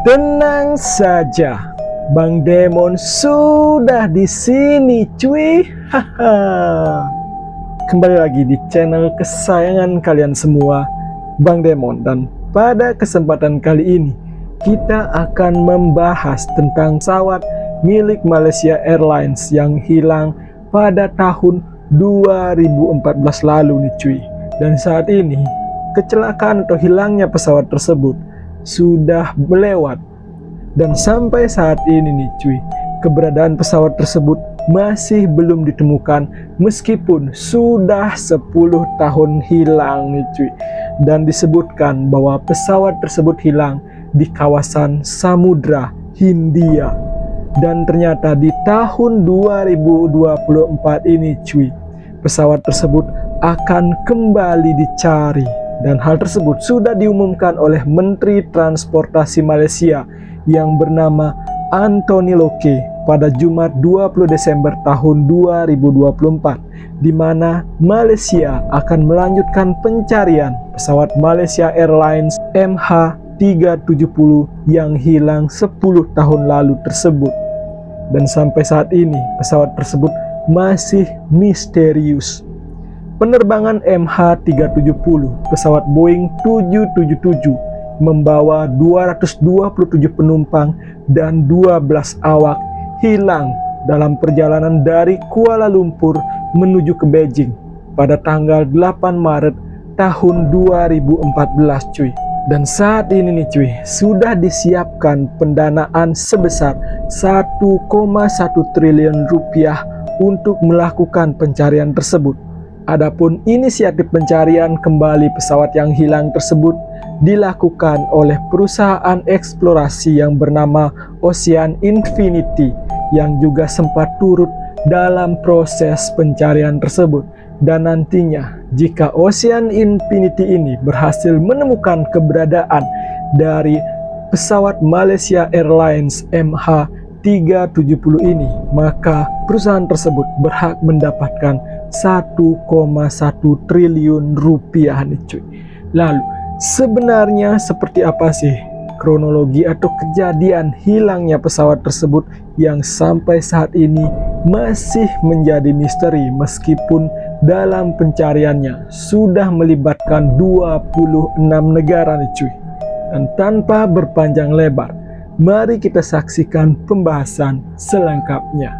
Tenang saja, Bang Demon sudah di sini, cuy. Haha. Kembali lagi di channel kesayangan kalian semua, Bang Demon. Dan pada kesempatan kali ini kita akan membahas tentang pesawat milik Malaysia Airlines yang hilang pada tahun 2014 lalu nih, cuy. Dan saat ini kecelakaan atau hilangnya pesawat tersebut sudah melewat, dan sampai saat ini nih cuy, keberadaan pesawat tersebut masih belum ditemukan meskipun sudah 10 tahun hilang nih cuy. Dan disebutkan bahwa pesawat tersebut hilang di kawasan Samudra Hindia, dan ternyata di tahun 2024 ini cuy, pesawat tersebut akan kembali dicari. Dan hal tersebut sudah diumumkan oleh Menteri Transportasi Malaysia yang bernama Anthony Locke pada Jumat 20 Desember tahun 2024, di mana Malaysia akan melanjutkan pencarian pesawat Malaysia Airlines MH370 yang hilang 10 tahun lalu tersebut. Dan sampai saat ini pesawat tersebut masih misterius. Penerbangan MH370 pesawat Boeing 777 membawa 227 penumpang dan 12 awak hilang dalam perjalanan dari Kuala Lumpur menuju ke Beijing pada tanggal 8 Maret tahun 2014 cuy. Dan saat ini nih cuy, sudah disiapkan pendanaan sebesar 1,1 triliun rupiah untuk melakukan pencarian tersebut. Adapun inisiatif pencarian kembali pesawat yang hilang tersebut dilakukan oleh perusahaan eksplorasi yang bernama Ocean Infinity, yang juga sempat turut dalam proses pencarian tersebut. Dan nantinya jika Ocean Infinity ini berhasil menemukan keberadaan dari pesawat Malaysia Airlines MH370 ini, maka perusahaan tersebut berhak mendapatkan 1,1 triliun rupiah nih cuy. Lalu sebenarnya seperti apa sih kronologi atau kejadian hilangnya pesawat tersebut yang sampai saat ini masih menjadi misteri, meskipun dalam pencariannya sudah melibatkan 26 negara nih cuy. Dan tanpa berpanjang lebar, mari kita saksikan pembahasan selengkapnya.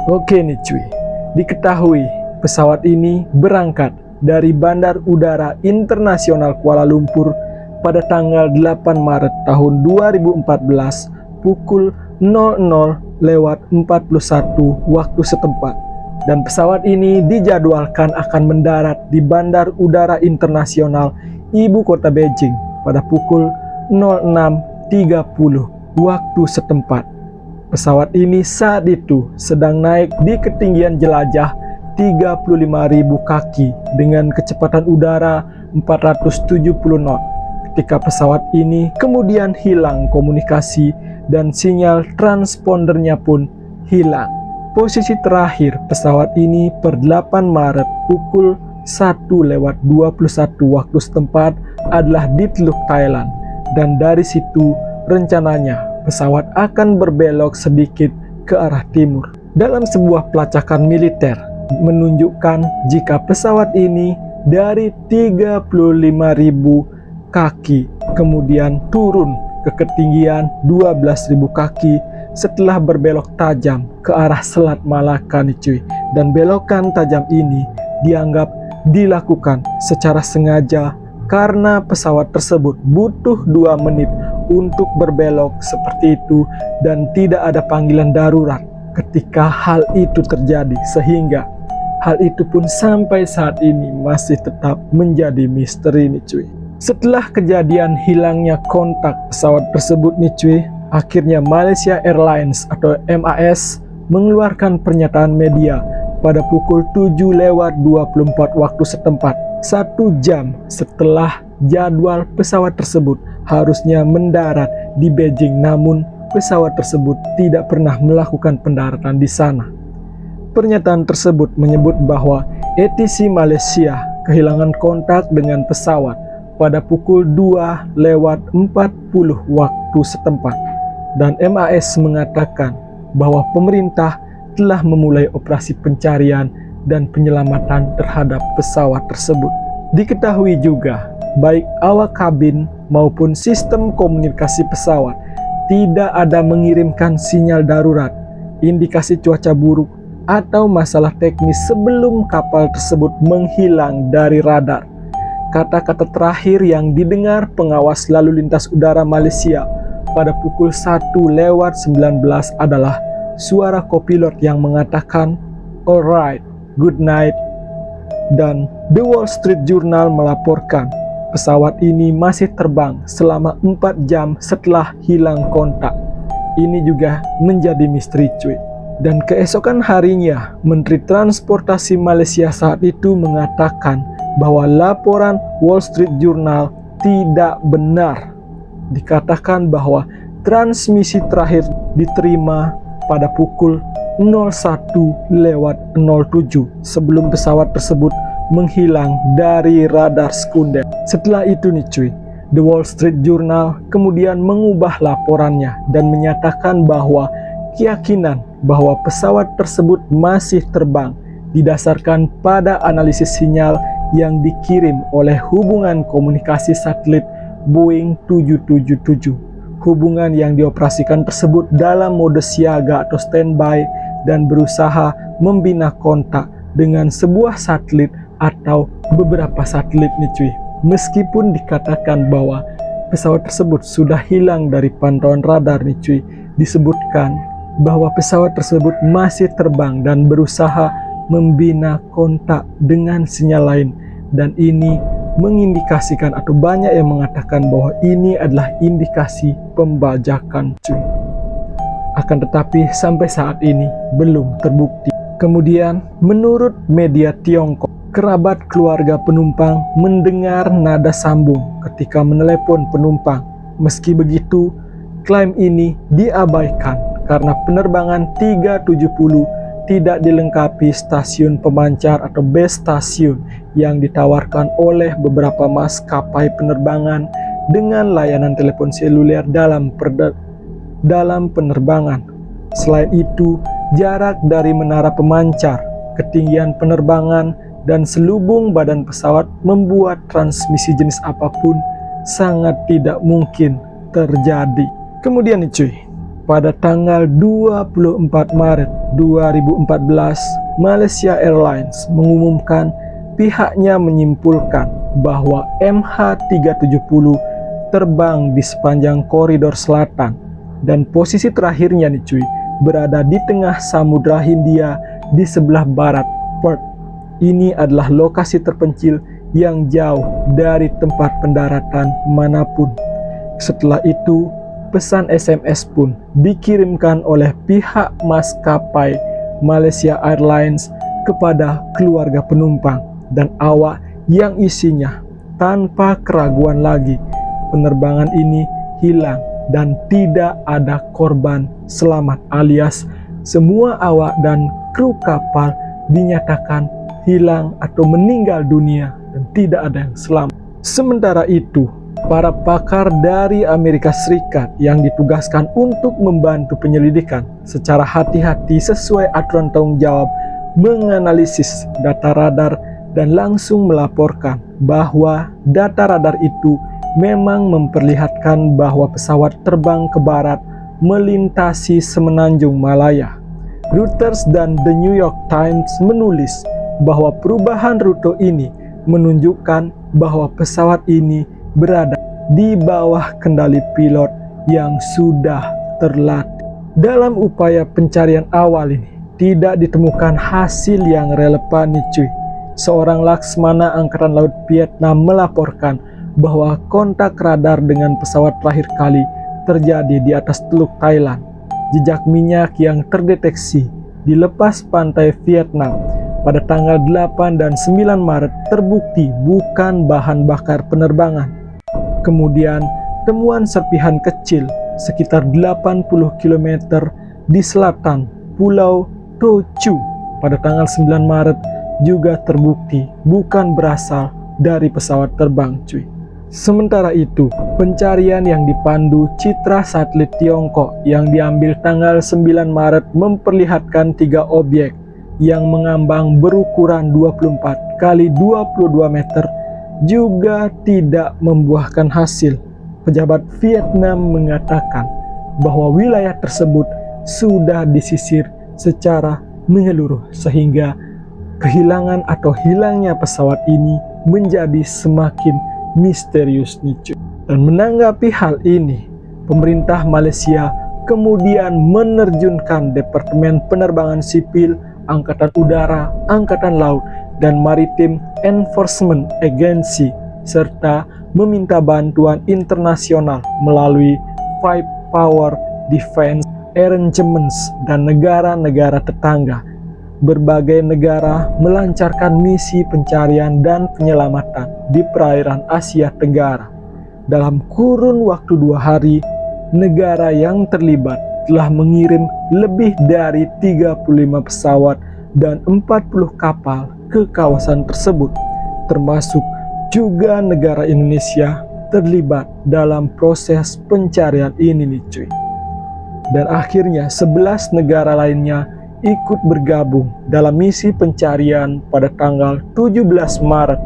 Oke nih cuy, diketahui pesawat ini berangkat dari Bandar Udara Internasional Kuala Lumpur pada tanggal 8 Maret tahun 2014 pukul 00:41 waktu setempat. Dan pesawat ini dijadwalkan akan mendarat di Bandar Udara Internasional Ibu Kota Beijing pada pukul 06.30 waktu setempat. Pesawat ini saat itu sedang naik di ketinggian jelajah 35.000 kaki dengan kecepatan udara 470 knot. Ketika pesawat ini kemudian hilang komunikasi dan sinyal transpondernya pun hilang. Posisi terakhir pesawat ini per 8 Maret pukul 1:21 waktu setempat adalah di Teluk Thailand, dan dari situ rencananya pesawat akan berbelok sedikit ke arah timur. Dalam sebuah pelacakan militer menunjukkan jika pesawat ini dari 35.000 kaki kemudian turun ke ketinggian 12.000 kaki setelah berbelok tajam ke arah Selat Malaka nih cuy. Dan belokan tajam ini dianggap dilakukan secara sengaja karena pesawat tersebut butuh 2 menit untuk berbelok seperti itu, dan tidak ada panggilan darurat ketika hal itu terjadi, sehingga hal itu pun sampai saat ini masih tetap menjadi misteri nih cuy. Setelah kejadian hilangnya kontak pesawat tersebut nih cuy, akhirnya Malaysia Airlines atau MAS mengeluarkan pernyataan media pada pukul 7:24 waktu setempat, 1 jam setelah jadwal pesawat tersebut harusnya mendarat di Beijing, namun pesawat tersebut tidak pernah melakukan pendaratan di sana. Pernyataan tersebut menyebut bahwa ATC Malaysia kehilangan kontak dengan pesawat pada pukul 2:40 waktu setempat, dan MAS mengatakan bahwa pemerintah telah memulai operasi pencarian dan penyelamatan terhadap pesawat tersebut. Diketahui juga, baik awak kabin maupun sistem komunikasi pesawat tidak ada mengirimkan sinyal darurat, indikasi cuaca buruk, atau masalah teknis sebelum kapal tersebut menghilang dari radar. Kata-kata terakhir yang didengar pengawas lalu lintas udara Malaysia pada pukul 1:19 adalah suara kopilot yang mengatakan, "Alright, good night." Dan The Wall Street Journal melaporkan pesawat ini masih terbang selama 4 jam setelah hilang kontak. Ini juga menjadi misteri, cuy. Dan keesokan harinya, Menteri Transportasi Malaysia saat itu mengatakan bahwa laporan Wall Street Journal tidak benar. Dikatakan bahwa transmisi terakhir diterima pada pukul 01:07 sebelum pesawat tersebut menghilang dari radar sekunder. Setelah itu nih cuy, The Wall Street Journal kemudian mengubah laporannya dan menyatakan bahwa keyakinan bahwa pesawat tersebut masih terbang didasarkan pada analisis sinyal yang dikirim oleh hubungan komunikasi satelit Boeing 777. Hubungan yang dioperasikan tersebut dalam mode siaga atau standby dan berusaha membina kontak dengan sebuah satelit atau beberapa satelit nih cuy. Meskipun dikatakan bahwa pesawat tersebut sudah hilang dari pantauan radar nih cuy, disebutkan bahwa pesawat tersebut masih terbang dan berusaha membina kontak dengan sinyal lain, dan ini mengindikasikan atau banyak yang mengatakan bahwa ini adalah indikasi pembajakan cuy. Akan tetapi sampai saat ini belum terbukti. Kemudian menurut media Tiongkok, kerabat keluarga penumpang mendengar nada sambung ketika menelepon penumpang. Meski begitu, klaim ini diabaikan karena penerbangan 370 tidak dilengkapi stasiun pemancar atau base station yang ditawarkan oleh beberapa maskapai penerbangan dengan layanan telepon seluler dalam penerbangan. Selain itu, jarak dari menara pemancar, ketinggian penerbangan, dan selubung badan pesawat membuat transmisi jenis apapun sangat tidak mungkin terjadi. Kemudian nih cuy, pada tanggal 24 Maret 2014, Malaysia Airlines mengumumkan pihaknya menyimpulkan bahwa MH370 terbang di sepanjang koridor selatan dan posisi terakhirnya nih cuy berada di tengah Samudra Hindia di sebelah barat Perth. Ini adalah lokasi terpencil yang jauh dari tempat pendaratan manapun. Setelah itu, pesan SMS pun dikirimkan oleh pihak maskapai Malaysia Airlines kepada keluarga penumpang dan awak yang isinya tanpa keraguan lagi penerbangan ini hilang dan tidak ada korban selamat, alias semua awak dan kru kapal dinyatakan hilang atau meninggal dunia dan tidak ada yang selamat. Sementara itu, para pakar dari Amerika Serikat yang ditugaskan untuk membantu penyelidikan secara hati-hati sesuai aturan tanggung jawab menganalisis data radar dan langsung melaporkan bahwa data radar itu memang memperlihatkan bahwa pesawat terbang ke barat melintasi semenanjung Malaya. Reuters dan The New York Times menulis bahwa perubahan rute ini menunjukkan bahwa pesawat ini berada di bawah kendali pilot yang sudah terlatih. Dalam upaya pencarian awal ini tidak ditemukan hasil yang relevan nih cuy. Seorang Laksmana Angkatan Laut Vietnam melaporkan bahwa kontak radar dengan pesawat terakhir kali terjadi di atas Teluk Thailand. Jejak minyak yang terdeteksi di lepas pantai Vietnam pada tanggal 8 dan 9 Maret terbukti bukan bahan bakar penerbangan. Kemudian, temuan serpihan kecil sekitar 80 km di selatan Pulau To Chu pada tanggal 9 Maret juga terbukti bukan berasal dari pesawat terbang, cuy. Sementara itu, pencarian yang dipandu citra satelit Tiongkok yang diambil tanggal 9 Maret memperlihatkan 3 objek yang mengambang berukuran 24 kali 22 meter juga tidak membuahkan hasil. Pejabat Vietnam mengatakan bahwa wilayah tersebut sudah disisir secara menyeluruh sehingga kehilangan atau hilangnya pesawat ini menjadi semakin misterius nih, cuy. Dan menanggapi hal ini, pemerintah Malaysia kemudian menerjunkan Departemen Penerbangan Sipil, Angkatan Udara, Angkatan Laut, dan Maritime Enforcement Agency, serta meminta bantuan internasional melalui Five Power Defense Arrangements dan negara-negara tetangga. Berbagai negara melancarkan misi pencarian dan penyelamatan di perairan Asia Tenggara. Dalam kurun waktu 2 hari, negara yang terlibat telah mengirim lebih dari 35 pesawat dan 40 kapal ke kawasan tersebut, termasuk juga negara Indonesia terlibat dalam proses pencarian ini nih, cuy. Dan akhirnya 11 negara lainnya ikut bergabung dalam misi pencarian pada tanggal 17 Maret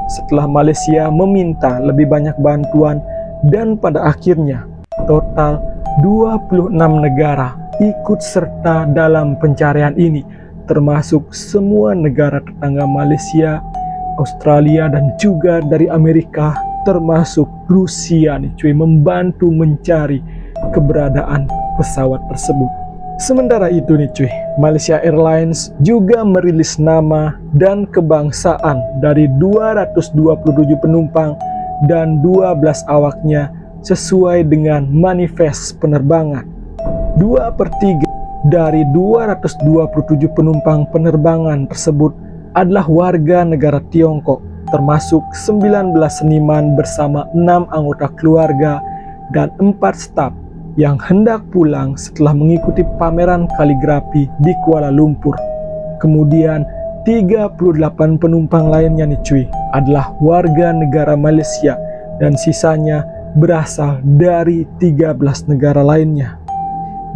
setelah Malaysia meminta lebih banyak bantuan, dan pada akhirnya total 26 negara ikut serta dalam pencarian ini, termasuk semua negara tetangga Malaysia, Australia, dan juga dari Amerika, termasuk Rusia nih, cuy, membantu mencari keberadaan pesawat tersebut. Sementara itu nih, cuy, Malaysia Airlines juga merilis nama dan kebangsaan dari 227 penumpang dan 12 awaknya sesuai dengan manifest penerbangan. 2/3 dari 227 penumpang penerbangan tersebut adalah warga negara Tiongkok, termasuk 19 seniman bersama 6 anggota keluarga dan 4 staf yang hendak pulang setelah mengikuti pameran kaligrafi di Kuala Lumpur. Kemudian 38 penumpang lainnya nih, cuy, adalah warga negara Malaysia dan sisanya berasal dari 13 negara lainnya.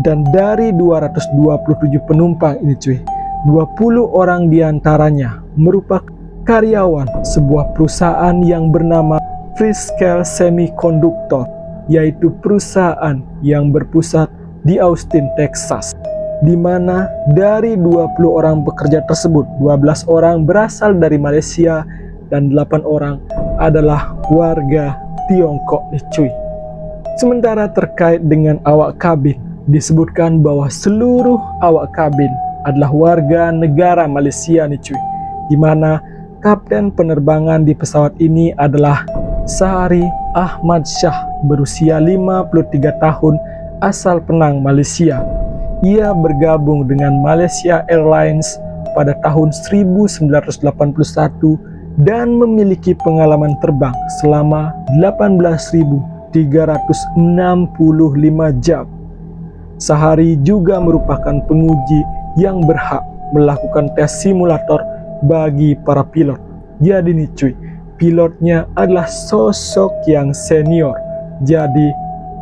Dan dari 227 penumpang ini, cuy, 20 orang diantaranya merupakan karyawan sebuah perusahaan yang bernama Freescale Semiconductor, yaitu perusahaan yang berpusat di Austin, Texas, di mana dari 20 orang pekerja tersebut, 12 orang berasal dari Malaysia dan 8 orang adalah warga Tiongkok nih, cuy. Sementara terkait dengan awak kabin, disebutkan bahwa seluruh awak kabin adalah warga negara Malaysia nih, cuy, di mana kapten penerbangan di pesawat ini adalah Sahari Ahmad Shah, berusia 53 tahun, asal Penang, Malaysia. Ia bergabung dengan Malaysia Airlines pada tahun 1981 dan memiliki pengalaman terbang selama 18.365 jam. Sahari juga merupakan penguji yang berhak melakukan tes simulator bagi para pilot. Jadi nih, cuy, pilotnya adalah sosok yang senior. Jadi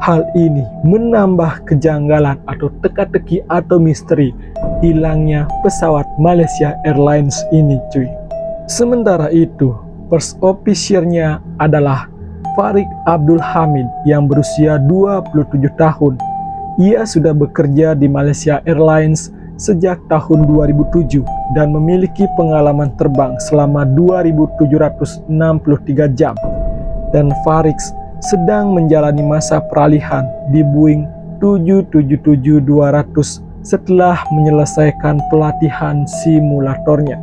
hal ini menambah kejanggalan atau teka-teki atau misteri hilangnya pesawat Malaysia Airlines ini, cuy. Sementara itu, first officer-nya adalah Farid Abdul Hamid yang berusia 27 tahun. Ia sudah bekerja di Malaysia Airlines sejak tahun 2007 dan memiliki pengalaman terbang selama 2.763 jam. Dan Farid sedang menjalani masa peralihan di Boeing 777-200 setelah menyelesaikan pelatihan simulatornya.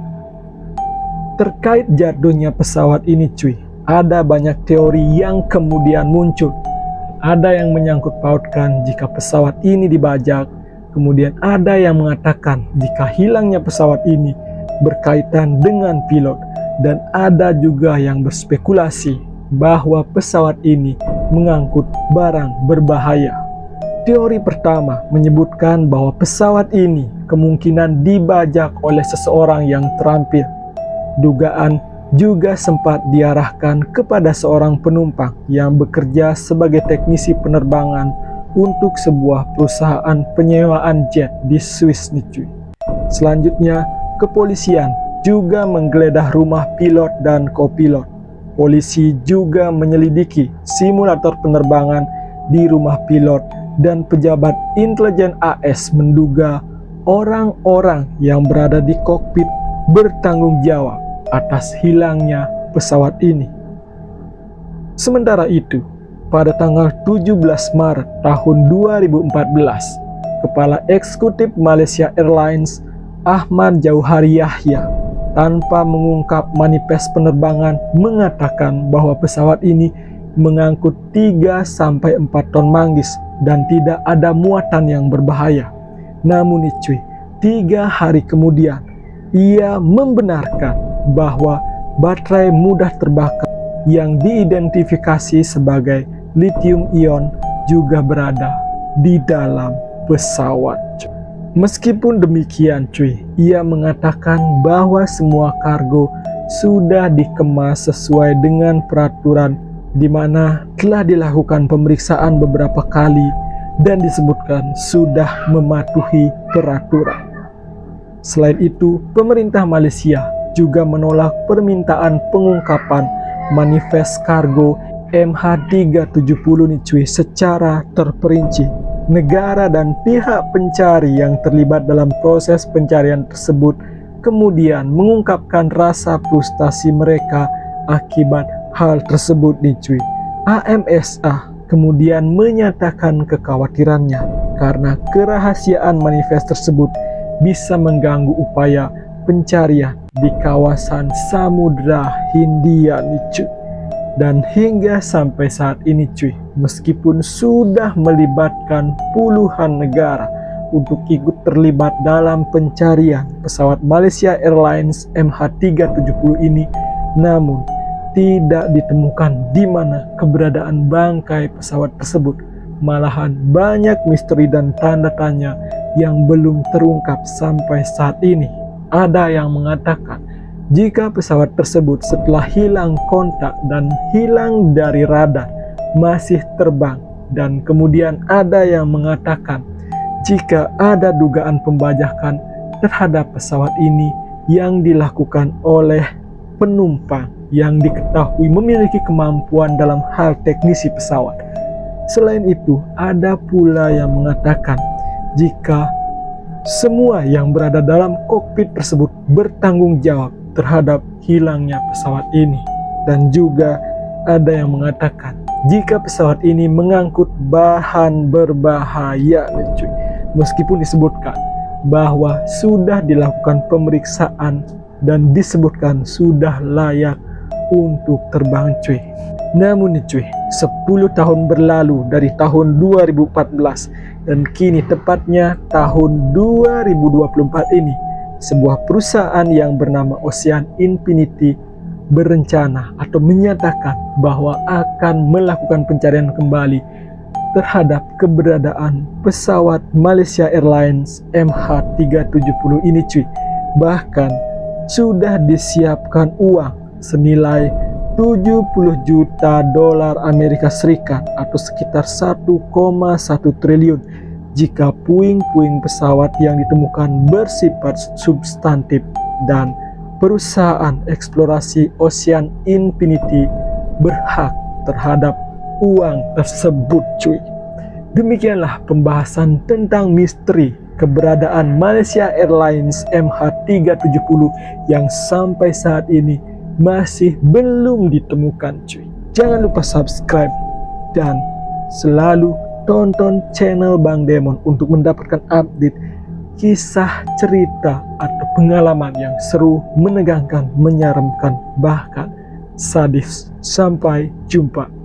Terkait jatuhnya pesawat ini, cuy, ada banyak teori yang kemudian muncul. Ada yang menyangkut pautkan jika pesawat ini dibajak, kemudian ada yang mengatakan jika hilangnya pesawat ini berkaitan dengan pilot, dan ada juga yang berspekulasi bahwa pesawat ini mengangkut barang berbahaya. Teori pertama menyebutkan bahwa pesawat ini kemungkinan dibajak oleh seseorang yang terampil. Dugaan juga sempat diarahkan kepada seorang penumpang yang bekerja sebagai teknisi penerbangan untuk sebuah perusahaan penyewaan jet di Swiss nih cuy. Selanjutnya, kepolisian juga menggeledah rumah pilot dan kopilot. Polisi juga menyelidiki simulator penerbangan di rumah pilot, dan pejabat intelijen AS menduga orang-orang yang berada di kokpit bertanggung jawab atas hilangnya pesawat ini. Sementara itu, pada tanggal 17 Maret tahun 2014, Kepala Eksekutif Malaysia Airlines Ahmad Jauhari Yahya tanpa mengungkap manifest penerbangan mengatakan bahwa pesawat ini mengangkut 3-4 ton manggis dan tidak ada muatan yang berbahaya. Namun cuy, 3 hari kemudian ia membenarkan bahwa baterai mudah terbakar yang diidentifikasi sebagai lithium ion juga berada di dalam pesawat. Meskipun demikian cuy, ia mengatakan bahwa semua kargo sudah dikemas sesuai dengan peraturan, di mana telah dilakukan pemeriksaan beberapa kali dan disebutkan sudah mematuhi peraturan. Selain itu, pemerintah Malaysia juga menolak permintaan pengungkapan manifest kargo MH370 nih cuy secara terperinci. Negara dan pihak pencari yang terlibat dalam proses pencarian tersebut kemudian mengungkapkan rasa frustasi mereka akibat hal tersebut nih cuy. AMSA kemudian menyatakan kekhawatirannya karena kerahasiaan manifest tersebut bisa mengganggu upaya pencarian di kawasan Samudra Hindia nih cuy. Dan hingga sampai saat ini cuy, meskipun sudah melibatkan puluhan negara untuk ikut terlibat dalam pencarian pesawat Malaysia Airlines MH370 ini, namun tidak ditemukan di mana keberadaan bangkai pesawat tersebut. Malahan banyak misteri dan tanda tanya yang belum terungkap sampai saat ini. Ada yang mengatakan jika pesawat tersebut setelah hilang kontak dan hilang dari radar masih terbang, dan kemudian ada yang mengatakan jika ada dugaan pembajakan terhadap pesawat ini yang dilakukan oleh penumpang yang diketahui memiliki kemampuan dalam hal teknisi pesawat. Selain itu, ada pula yang mengatakan jika semua yang berada dalam kokpit tersebut bertanggung jawab terhadap hilangnya pesawat ini. Dan juga ada yang mengatakan jika pesawat ini mengangkut bahan berbahaya nih cuy. Meskipun disebutkan bahwa sudah dilakukan pemeriksaan dan disebutkan sudah layak untuk terbang cuy. Namun nih cuy, 10 tahun berlalu dari tahun 2014 dan kini tepatnya tahun 2024 ini, sebuah perusahaan yang bernama Ocean Infinity berencana atau menyatakan bahwa akan melakukan pencarian kembali terhadap keberadaan pesawat Malaysia Airlines MH370 ini cuy. Bahkan sudah disiapkan uang senilai 70 juta dolar Amerika Serikat atau sekitar 1,1 triliun jika puing-puing pesawat yang ditemukan bersifat substantif, dan perusahaan eksplorasi Ocean Infinity berhak terhadap uang tersebut cuy. Demikianlah pembahasan tentang misteri keberadaan Malaysia Airlines MH370 yang sampai saat ini masih belum ditemukan cuy. Jangan lupa subscribe dan selalu tonton channel Bang Demon untuk mendapatkan update kisah, cerita, atau pengalaman yang seru, menegangkan, menyeramkan, bahkan sadis. Sampai jumpa.